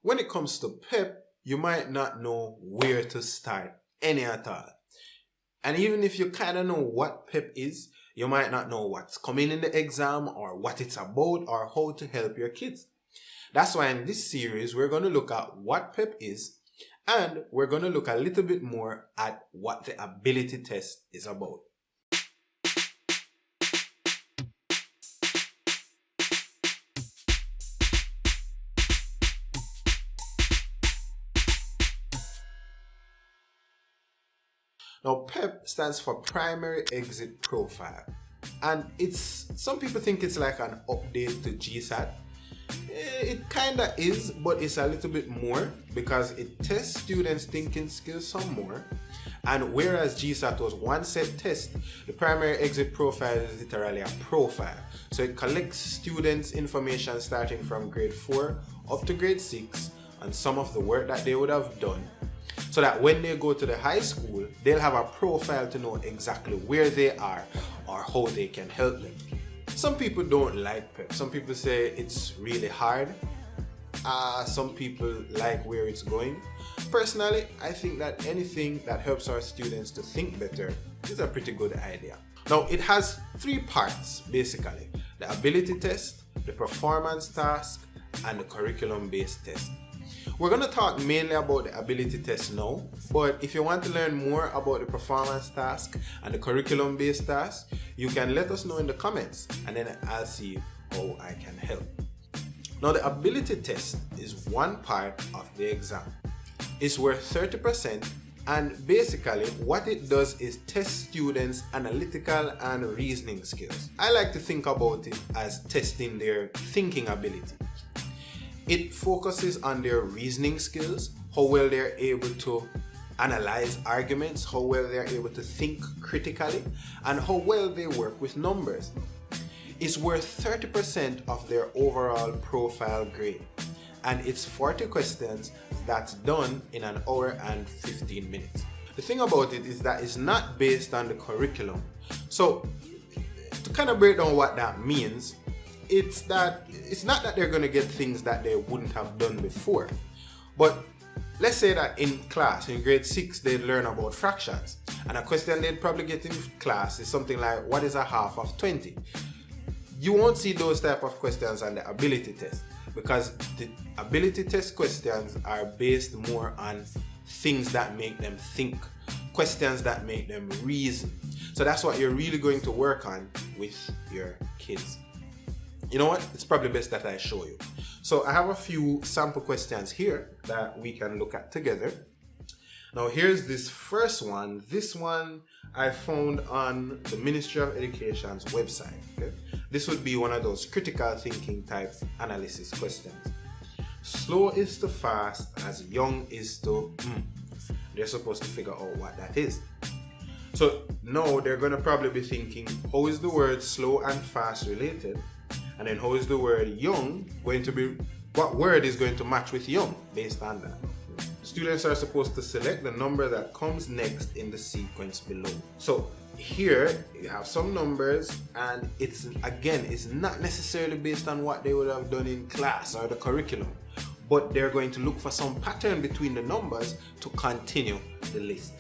When it comes to PEP, you might not know where to start, any at all. And even if you kind of know what PEP is, you might not know what's coming in the exam or what it's about or how to help your kids. That's why in this series, we're going to look at what PEP is, and we're going to look a little bit more at what the ability test is about. Now, PEP stands for Primary Exit Profile, and some people think it's like an update to GSAT. It kinda is, but it's a little bit more because it tests students' thinking skills some more. And whereas GSAT was one set test, the Primary Exit Profile is literally a profile. So it collects students' information starting from grade 4 up to grade 6 on some of the work that they would have done, so that when they go to the high school, they'll have a profile to know exactly where they are or how they can help them. Some people don't like PEP. Some people say it's really hard. Some people like where it's going. Personally, I think that anything that helps our students to think better is a pretty good idea. Now, it has 3 parts basically: the ability test, the performance task, and the curriculum-based test. We're going to talk mainly about the ability test now, but if you want to learn more about the performance task and the curriculum-based task, you can let us know in the comments, and then I'll see how I can help. Now, the ability test is one part of the exam. It's worth 30%, and basically what it does is test students' analytical and reasoning skills. I like to think about it as testing their thinking ability. It focuses on their reasoning skills, how well they're able to analyze arguments, how well they're able to think critically, and how well they work with numbers. It's worth 30% of their overall profile grade, and it's 40 questions that's done in an hour and 15 minutes. The thing about it is that it's not based on the curriculum. So to kind of break down what that means, it's not that they're going to get things that they wouldn't have done before. But let's say that in class, in grade 6, they'd learn about fractions. And a question they'd probably get in class is something like, what is a half of 20? You won't see those type of questions on the ability test, because the ability test questions are based more on things that make them think, questions that make them reason. So that's what you're really going to work on with your kids. You know what? It's probably best that I show you. So I have a few sample questions here that we can look at together. Now here's this first one. This one I found on the Ministry of Education's website. Okay? This would be one of those critical thinking type analysis questions. Slow is to fast as young is to They're supposed to figure out what that is. So now they're going to probably be thinking, how is the word slow and fast related? And then how is the word young going to be, what word is going to match with young based on that? Students are supposed to select the number that comes next in the sequence below. So here you have some numbers, and it's not necessarily based on what they would have done in class or the curriculum, but they're going to look for some pattern between the numbers to continue the list.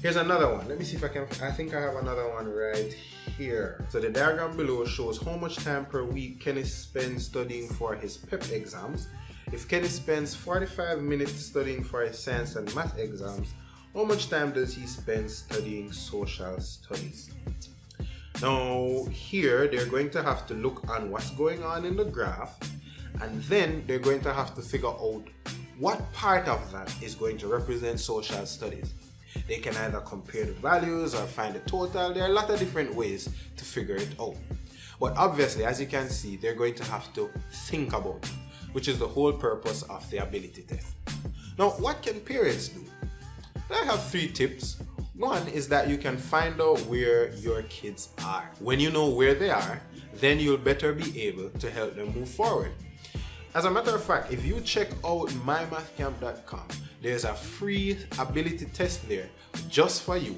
Here's another one. Let me see if I think I have another one right here. So the diagram below shows how much time per week Kenny spends studying for his PEP exams. If Kenny spends 45 minutes studying for his science and math exams, how much time does he spend studying social studies? Now here they're going to have to look on what's going on in the graph, and then they're going to have to figure out what part of that is going to represent social studies. They can either compare the values or find the total. There are a lot of different ways to figure it out. But obviously, as you can see, they're going to have to think about it, which is the whole purpose of the ability test. Now, what can parents do? I have 3 tips. One is that you can find out where your kids are. When you know where they are, then you'll better be able to help them move forward. As a matter of fact, if you check out MyMathCamp.com, there's a free ability test there just for you.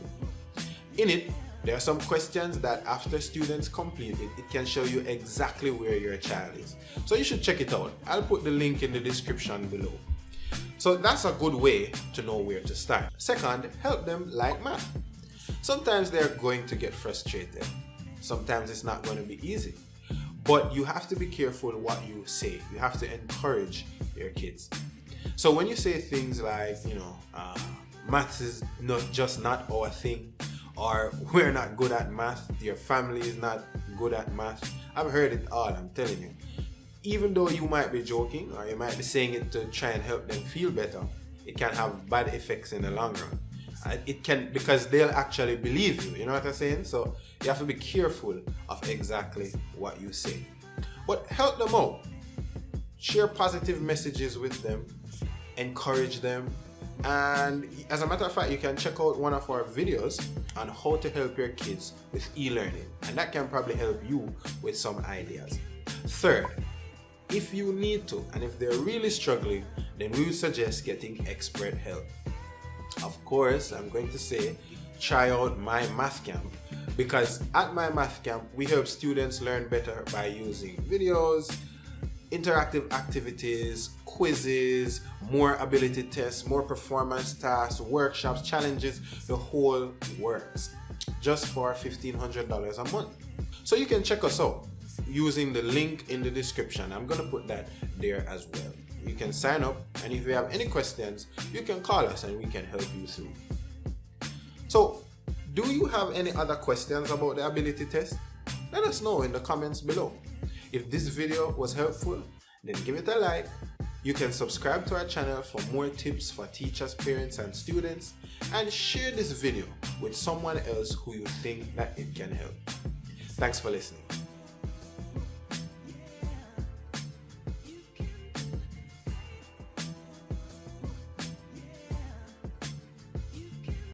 In it, There are some questions that after students complete it, it can show you exactly where your child is. So you should check it out. I'll put the link in the description below. So that's a good way to know where to start. Second, help them like math. Sometimes they're going to get frustrated. Sometimes it's not going to be easy. But you have to be careful what you say. You have to encourage your kids. So when you say things like, maths is not our thing, or we're not good at math, your family is not good at math. I've heard it all, I'm telling you. Even though you might be joking or you might be saying it to try and help them feel better, it can have bad effects in the long run. It can, because they'll actually believe you, you know what I'm saying? So you have to be careful of exactly what you say. But help them out. Share positive messages with them, encourage them, and as a matter of fact, you can check out one of our videos on how to help your kids with e-learning, and that can probably help you with some ideas. Third, if you need to, and if they're really struggling, then we would suggest getting expert help. Of course, I'm going to say, try out MyMathCamp, because at MyMathCamp, we help students learn better by using videos, interactive activities, quizzes, more ability tests, more performance tasks, workshops, challenges, the whole works, just for $1,500 a month. So you can check us out using the link in the description. I'm gonna put that there as well. You can sign up, and if you have any questions, you can call us and we can help you through. So, do you have any other questions about the ability test? Let us know in the comments below. If this video was helpful, then give it a like. You can subscribe to our channel for more tips for teachers, parents, and students, and share this video with someone else who you think that it can help. Thanks for listening.